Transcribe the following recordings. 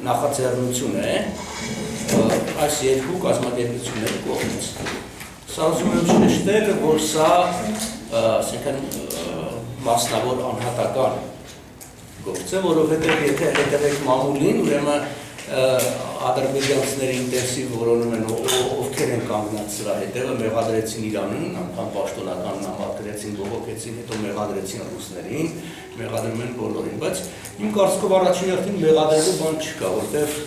նախաձեռնություն է այս երկու կազմակերպությունների կողմից։ Սա ուզում եմ շեշտել, որ սա մասնավոր անհատական գործ է, որովհետև եթե հետևեք մամուլին, ուրեմն ադրբեջանցիների ինտենսիվ որոնում են ովքեր են կանգնած սրա հետևը, մեղադրեցին Իրանին, անգամ պաշտոնական նամակրեցին, բողոքեցին, հետո մեղադրեցին ռուսներին, մեղադրում են բոլորին, բայց իմ կարծիքով առաջին հերթին մեղադրելու բան չկա, որտեղ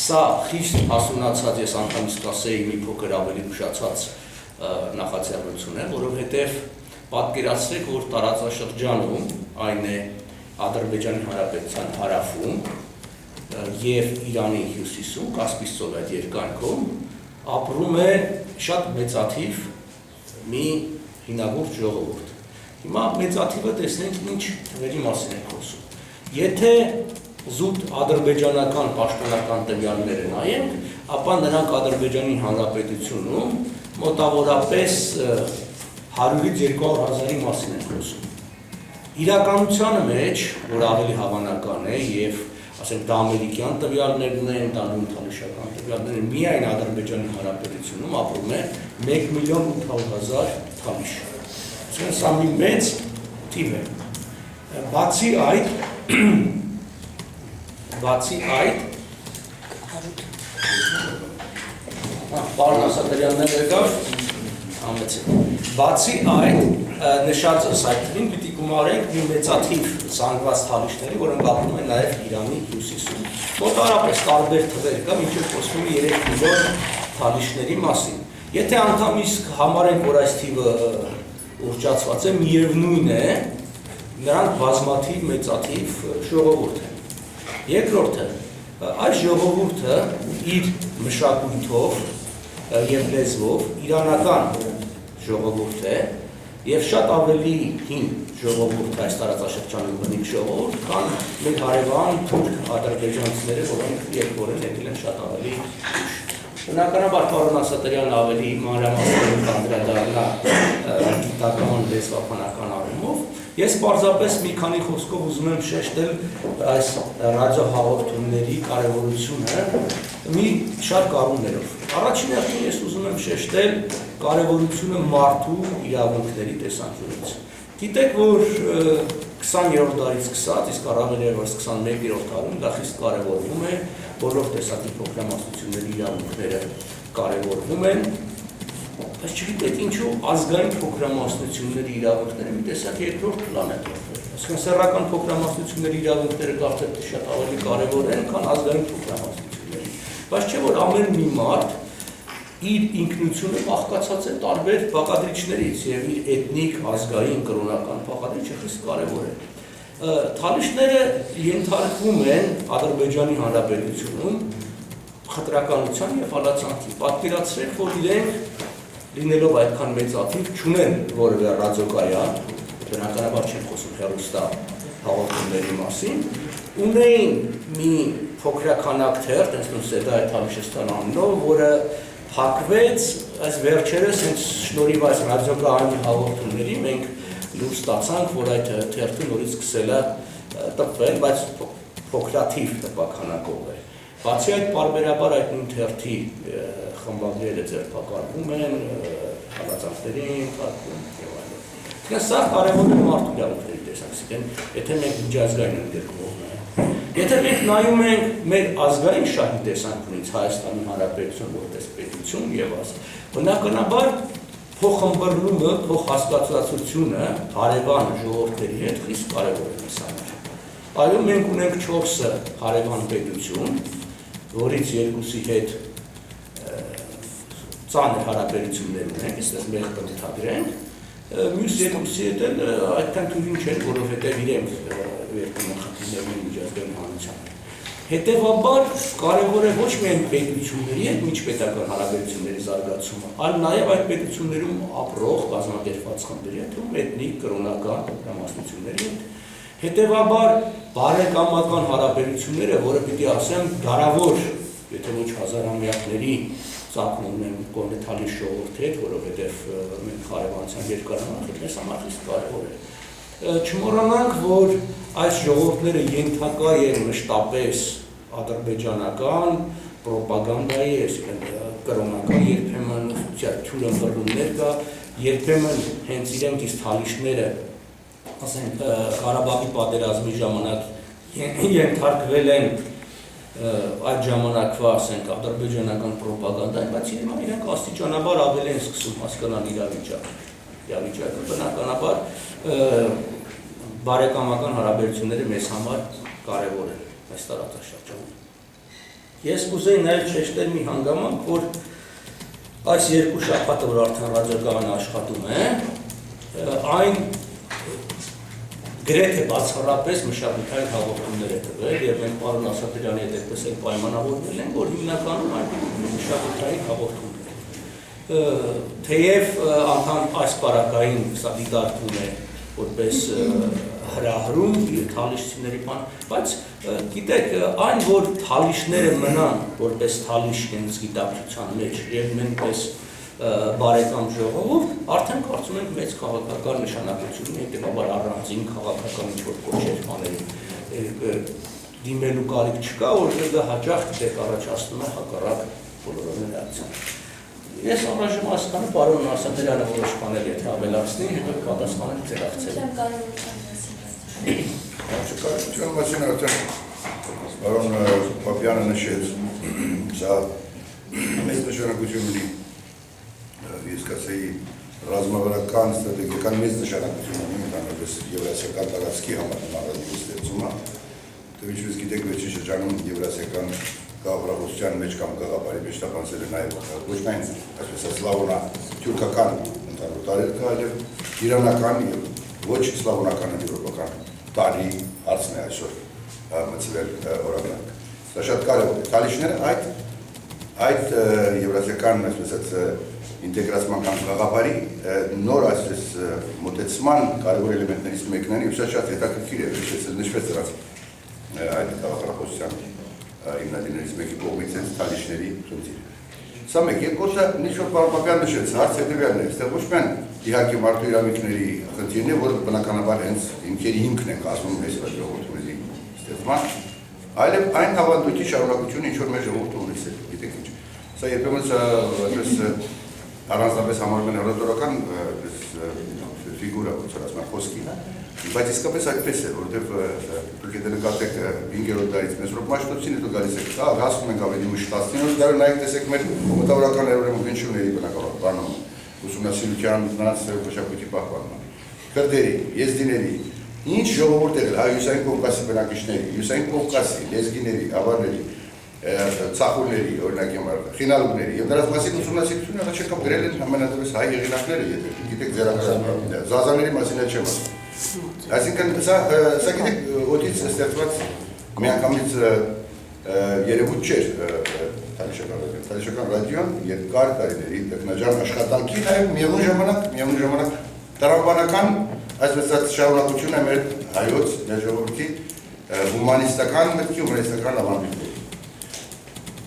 սա խիստ հասունացած, ես անգամից կասեի մի փոքր ավելի ուշացած նախաձեռնություն է, որովհետև պատկերացրեք, որ տարածաշրջանում այն է Ադրբեջանի Հանրապետության հարավում և Իրանի հյուսիսում, Կասպից ծովի այդ երկայնքում ապրում է շատ մեծաթիվ մի հինավուրց ժողովուրդ։ Հիմա մեծաթիվը տեսնենք ինչ թվերի մասին ենք խոսում։ Եթե զուտ ադրբեջանական պաշտոնական տվյալները նայենք, ապա նրանք Ադրբեջանի Հանրապետությունում մոտավորապես 100-ից 200 հազարի մասին են խոսում։ Իրականության մեջ, որ ավելի հավանական է և ասենք դա ամերիկյան տվյալներն են, դա նույնթանշական տվյալներ են, միայն Ադրբեջանի Հանրապետությունում ապրում է 1.800.000 թալիշ։ Այսինքն սա մի մեծ թիվ է։ Բացի այդ, պարոն Ասատրյանն եկավ, բացի այդ, նշածս այդ թվին պիտի գումարենք մի մեծաթիվ զանգված թալիշների, որոնք ապրում են նաև Իրանի հյուսիսում։ Մոտավորապես տարբեր թվեր կա, մինչև խոսվում է 3 միլիոն թալիշների մասին։ Եթե անգամ իսկ համարենք, որ այս թիվը ուռճացված է, միևնույն է, նրանք բազմաթիվ մեծաթիվ ժողովուրդ են։ Երկրորդը, այս ժողովուրդը իր մշակույթով և լեզվով իրանական ժողովուրդ է և շատ ավելի հին ժողովուրդ այս տարածաշրջանում բնիկ ժողովուրդ, քան մեր հարևան թուրք ադրբեջանցիները, որոնք երկորեն եկել են շատ ավելի ուշ։ Բնականաբար պարոն Ասատրյանը ավելի մանրամասն կանդրադառնա գիտական լեզվաբանական առումով։ Ես պարզապես մի քանի խոսքով ուզում եմ շեշտել այս ռադիոհաղորդումների կարևորությունը մի շարք առումներով։ Առաջին հերթին ես ուզում եմ շեշտել կարևորությունը մարդու իրավունքների տեսանկյունից։ Գիտեք, որ 20-րդ դարից սկսած, իսկ առավել ևս 21-րդ դարում դա խիստ կարևորվում է, բոլոր տեսակի փոքրամասնությունների իրավունքները կարևորվում են, բայց չգիտեք ինչու ազգային փոքրամասնությունների իրավունքները մի տեսակ երկրորդ պլան են տրվել։ Այսինքն սեռական փոքրամասնությունների իրավունքները կարծեք շատ ավելի կարևոր են, քան ազգային փոքրամասնությունների։ Բայց չէ որ ամեն մի մարդ իր ինքնությունը բաղկացած է տարբեր բաղադրիչներից և իր էթնիկ, ազգային, կրոնական բաղադրիչը խիստ կարևոր է։ Թալիշները ենթարկվում են Ադրբեջանի Հանրապետությունում խտրականության և հալածանքի։ Պատկերացրեք, որ իրենք լինելով այդքան մեծաթիվ չունեն որևէ ռադիոկայան, բնականաբար չեն խոսում հեռուստա հաղորդումների մասին, ունեին մի փոքրաքանակ թերթ, այսինքն Սեդայ Թալիշստան անունով, որը փակվեց, այս վերջերս հենց շնորհիվ այս ռադիոկայանի հաղորդումների մենք լուր ստացանք, որ այդ թերթը նորից սկսել է տպվել, բայց փոքրաթիվ տպաքանակով է։ Բացի այդ, պարբերաբար այդ նույն թերթի խմբագրերը ձերբակալվում են, հալածանքների ենթարկվում եւ այլն։ Սա կարևոր է մարդու իրավունքների տեսակետից, եթե մենք միջազգային ընդգրկվող Եթե մենք նայում ենք մեր ազգային շահի տեսանկյունից Հայաստանի Հանրապետություն որպես պետություն եւ ասա, բնականաբար փոխըմբռնումը, փոխհասկացվածությունը հարևան ժողովուրդների հետ խիստ կարևոր է մեզ համար։ Այո, մենք ունենք 4 հարևան պետություն, որից 2-ի հետ ծանր հարաբերություններ ունենք, այստեղ մեր բնութագրենք, մյուս 2-ի հետ էլ այդքան թույլ չեն, որովհետեւ իրենք երկու խնդիրներն միջազգային հանրության։ Հետևաբար կարևոր է ոչ միայն պետությունների հետ միջպետական հարաբերությունների զարգացումը, այլ նաև այդ պետություններում ապրող կազմակերպված խմբերի հետ, էթնիկ, կրոնական փոքրամասնությունների հետ։ Հետևաբար բարեկամական հարաբերությունները, որը պիտի ասեմ, դարավոր, եթե ոչ հազարամյակների ծագում ունեն կոնտենտալի ժողովրդի հետ, որովհետև մենք հարևանության երկարամյակ մեզ համար խիստ կարևոր է։ Չմոռանանք, որ այս ժողովուրդները ենթակա են մշտապես ադրբեջանական պրոպագանդայի, կրոնական երբեմն թյուրըմբռնումներ կա, երբեմն հենց իրենք իսկ թալիշները, ասենք Ղարաբաղի պատերազմի ժամանակ ենթարկվել են այդ ժամանակվա, ասենք, ադրբեջանական պրոպագանդային, բայց հիմա իրենք աստիճանաբար ավելի են սկսում հասկանալ իրավիճակը, բնականաբար բարեկամական հարաբերությունները մեզ համար կարևոր են այս տարածաշրջանում։ Ես կուզեի նաև շեշտել մի հանգամանք, որ այս երկու շաբաթը, որ արդեն ռադիոկայանը աշխատում է, այն գրեթե բացառապես մշակութային հաղորդումներ է տվել, եւ մենք պարոն Ասատրյանի հետ այդպես էլ պայմանավորվել ենք, որ հիմնականում այն մշակութային հաղորդումներ են։ Թեև անգամ այս պարագային սա դիտարկվում է որպես հրահրում թալիշցիների բան, բայց գիտեք, այն որ թալիշները մնան որպես թալիշ հենց գիտակցության մեջ եւ նույնպես բարեկամ ժողովուրդ, արդեն կարծում ենք մեծ քաղաքական նշանակություն ունի, հետեւաբար առանձին քաղաքական ինչ-որ կոչեր բաների դիմելու կարիք չկա, որովհետեւ դա հաճախ դեպք առաջացնում է հակառակ բոլորովին ռեակցիան։ Ես առայժմ հասկանում պարոն Ասատրյանը որոշ բաներ եթե ավելացնի, հետո պատասխանել ձեր Կարողության մասին արդեն պարոն Պապյանը նշեց, սա մեծ նշանակություն ունի, ես կասեի ռազմավարական, ստրատեգիական մեծ նշանակություն ունի, ընդհանրապես եվրասիական տարածքի համար նմանատիպի ստեղծումը, ինչպես գիտեք վերջին շրջանում եվրասիական գաղափարախոսության մեջ կամ գաղափարի մեջ տապանցել է նաև ոչ միայն այսպես սլավոնա թուրքական ընդհանուր տարեր կա, այլև իրանական եւ ոչ սլավոնական եվրոպական տարի հարցն է այսօր մտցվել օրինակ։ Դա շատ կարևոր է։ Թալիշները այդ եվրասիական այսպես ինտեգրացման կամ գաղափարի նոր այսպես մոտեցման կարևոր էլեմենտներից մեկն է, եւ շատ հետաքրքիր է, ինչպես նշվեց դրանց այդ գաղափարախոսության հիմնադիրներից մեկի կողմից են թալիշների խնդիրը։ Սա մեկ, երկրորդը ինչ-որ պարոն Պապյան նշեց, հարց հետևյալն է, այստեղ ոչ միայն իհարկե մարդու իրավունքների խնդիրն է, որը բնականաբար հենց հիմքերի հիմքն է կազմում այս ժողովրդների ստեղծման, այլև այն ավանդույթի շարունակությունը, ինչ որ մեր ժողովուրդը ունի, գիտեք ինչ։ Սա երբեմն առանձնապես համարվում է հռետորական ֆիգուրա, ոնց ասում են, խոսքի, բայց իսկապես այդպես է, որովհետև դուք եթե նկատեք 5-րդ դարից մեզ Մաշտոցին հետո գալիս եք, հասնում ենք ավելի ուշ 19-րդ դարը, նայեք տեսեք մեր մտավորական հնչյունների բնակավարման, ուսումնասիրության, նրանց մշակույթի պահպանման, քրդերի, եզդիների, ինչ ժողովուրդ եղել, Հյուսային Կովկասի բնակիչների, Հյուսային Կովկասի, լեզգիների, ավարների, ցախուրների, օրինակ համար, խինալուկների, եւ նրանց մասին ուսումնասիրությունը առաջակապ գրել են ամենադեպս հայ եղանակները, եթե գիտեք ձերակրանը, զազաների մասին էլ չեմ ասում։ Այսինքն սա գիտեք օդից ստեղծված միանգամից երևույթ չէր թալիշական ռադիոն երկար տարիների տեխնաջան աշխատանքի նաև միևնույն ժամանակ տրամաբանական այսպես շարունակություն է մեր հայոց մեր ժողովրդի հումանիստական մտքի հումանիստական ավանդույթների։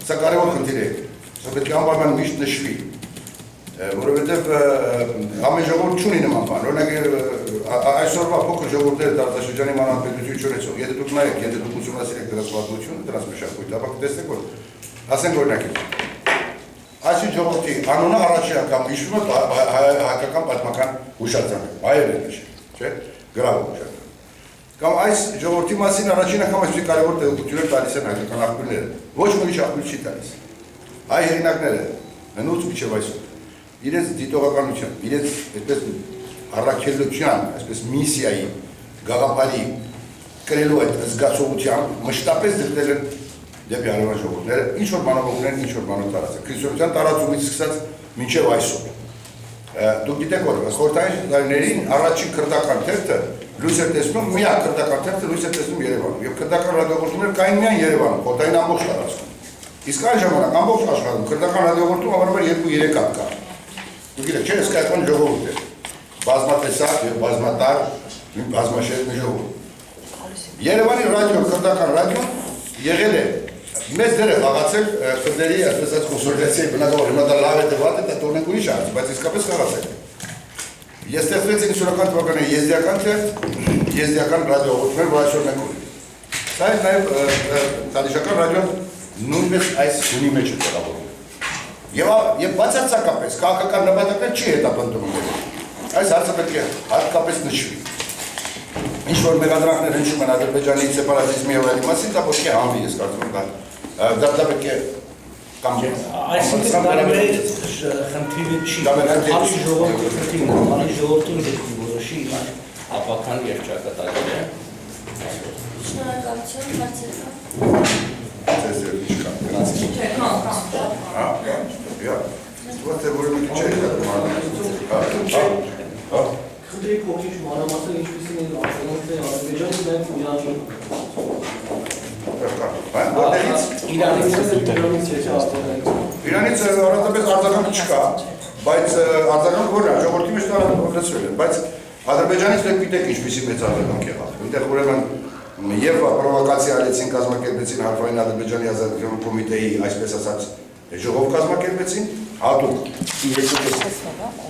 Սա կարևոր խնդիր է, սա պետք է անպայման միշտ նշվի, որովհետև ամեն ժողովուրդ չունի նման բան, օրինակ այսօրվա փոքր ժողովուրդները տարածաշրջանի մանրապետություն չունեցող, եթե դուք նայեք, եթե դուք ուսումնասիրեք դրանց պատմությունը, դրանց մշակույթը, ապա կտեսնեք, որ ասենք օրինակ այս ժողովրդի անունը առաջին անգամ հիշվում է հայկական պատմական հուշարձանը, հայերեն նշել, չէ՞, գրավոր հուշարձան։ Կամ այս ժողովրդի մասին առաջին անգամ այսպիսի կարևոր տեղեկություններ տալիս են հայկական աղբյուրները, ոչ մի ուրիշ աղբյուր չի տալիս։ Հայ հեղինակները հնուց մինչև այսօր իրենց դիտողականության, իրենց այդպես առաքելության, այսպես միսիայի, գաղափարի կրելու այդ զգացողությամբ մշտապես դրդել են դեպի հարևան ժողովուրդները, ինչ որ բանով ունեն, ինչ որ բանով տարածել։ Քրիստոնեության տարածումից սկսած մինչև այսօր։ Դուք գիտեք, որ խորհրդային տարիներին առաջին քրդական թերթը լույս էր տեսնում, միակ քրդական թերթը լույս էր տեսնում Երևանում, եւ քրդական ռադիոհաղորդումներ կային միայն Երևանում, խորհրդային ամբողջ տարածքում։ Իսկ այն ժամանակ ամբողջ աշխարհում քրդական ռադիոհաղորդում հավանաբար 2-3 հատ կար։ Դուք գիտեք, չէ՞, սկայական ժողովուրդ է, բազմատեսակ եւ բազմատար, բազմաշերտ մի ժողովուրդ։ Երևանի ռադիո, քրդական ռադիոն եղել է մեծ դեր է խաղացել քրդերի այսպես կոնսոլիդացիայի բնագավառ, հիմա դա լավ է դեպատ է, դա տոնենք ուրիշ հարց, բայց իսկապես խաղացել է։ Ստեղծվեց 90-ական թվականների եզդիական թերթ, եզդիական ռադիոհաղորդումներ, որ այսօր մենք ունենք։ Սա է նաև Թալիշական ռադիոն նույնպես այս հունի մեջ է տեղավորվում։ Եվ բացարձակապես քաղաքական նպատակը չի հետապնդում։ Այս հարցը պետք է հատկապես նշվի։ Ինչ որ մեղադրանքներ հնչում են Ադրբեջանի սեպարատիզմի եւ այլի մասին, դա ոչ թե հանվի, ես կարծում եմ, դա պետք է կամ այսինքն դա մեր խնդիրը չի, հալի ժողովրդի խնդիրն է, հալի ժողովրդին պետք է որոշի իր ապական երջանկատակը։ Շնորհակալություն, հարցեր Ձեզ Խնդրի փոքրիչ մանրամասն ինչպիսին են արձագանքները Ադրբեջանի նաև Իրանից առանձնապես արձագանքը չկա, բայց արձագանքը որն է, ժողովրդի մեջ տարածվել է, բայց Ադրբեջանից դուք գիտեք ինչպիսի մեծ արձագանք եղավ, այնտեղ ուրեմն եւ պրովոկացիա արեցին, կազմակերպեցին Հարավային Ադրբեջանի ազատագրելու կոմիտեի, այսպես ասած, ժողով կազմակերպեցին, հատուկ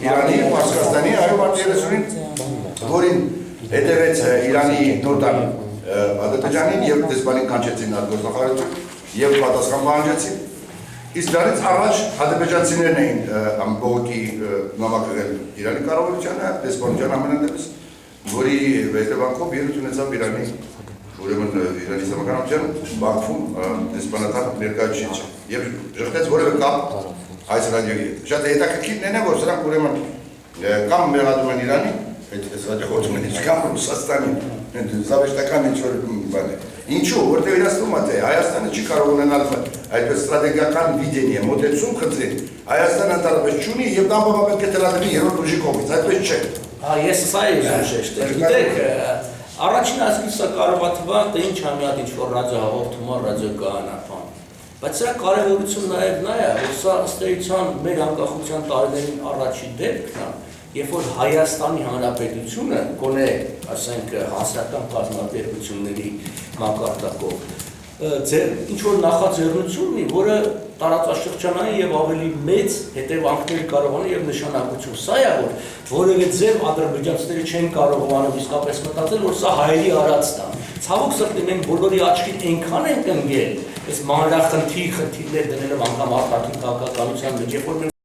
Իրանի, Պարսկաստանի, այո, մարտի 30-ին, որին հետևեց Իրանի նոտան Ադրբեջանին եւ դեսպանին կանչեցին արտգործնախարարություն եւ պատասխան պահանջեցին։ Իսկ դրանից առաջ ադրբեջանցիներն էին ամբողջի նամակել Իրանի կառավարությանը, դեսպանության ամենանդեպս, որի հետևանքով ելույթ ունեցավ Իրանի ուրեմն Իրանի Իսլամական Բաքվում դեսպանատան ներկայացուցիչ եւ ժխտեց որևէ կապ այս ռադիոյի հետ։ Շատ հետաքրքիրն է, որ սրանք ուրեմն կամ մեղադրում են Իրանի, այս ռադիոյի հետ կամ Ռուսաստանին, զավեշտական ինչ-որ բան է։ Ինչու, որտեղ իրացնում է, թե Հայաստանը չի կարող ունենալ այդպես ստրատեգիական վիդենիա, մոտեցում խնդրին, Հայաստանը ընդհանրապես չունի եւ դա պետք է տրամադրվի երրորդ ուժի կողմից, այդպես չէ։ Ես սա եմ շեշտել, գիտեք, առաջին ասկից սա կարող է թվալ, թե ինչ ամյատ ինչ-որ ռադիոհաղորդում է, ռադիոկայանապան, բայց սրա կարևորություն նաև նա է, որ սա ըստ էության մեր անկախության տարիներին առաջի դեպքն է, երբ որ Հայաստանի Հանրապետությունը գոնե, ասենք, հասարակական կազմակերպությունների մակարդակով ինչ-որ նախաձեռնություն ունի, որը տարածաշրջանային եւ ավելի մեծ հետևանքներ կարող ունի եւ նշանակություն։ Սա է, որ որևէ ձև ադրբեջանցիները չեն կարողանում իսկապես մտածել, որ սա հայերի արածն է։ Ցավոք սրտի մենք բոլորի աչքին այնքան ենք ընկել, այս մանրախնդիր խնդիրներ դնելով անգամ արտաքին քաղաքականության մեջ, երբ որ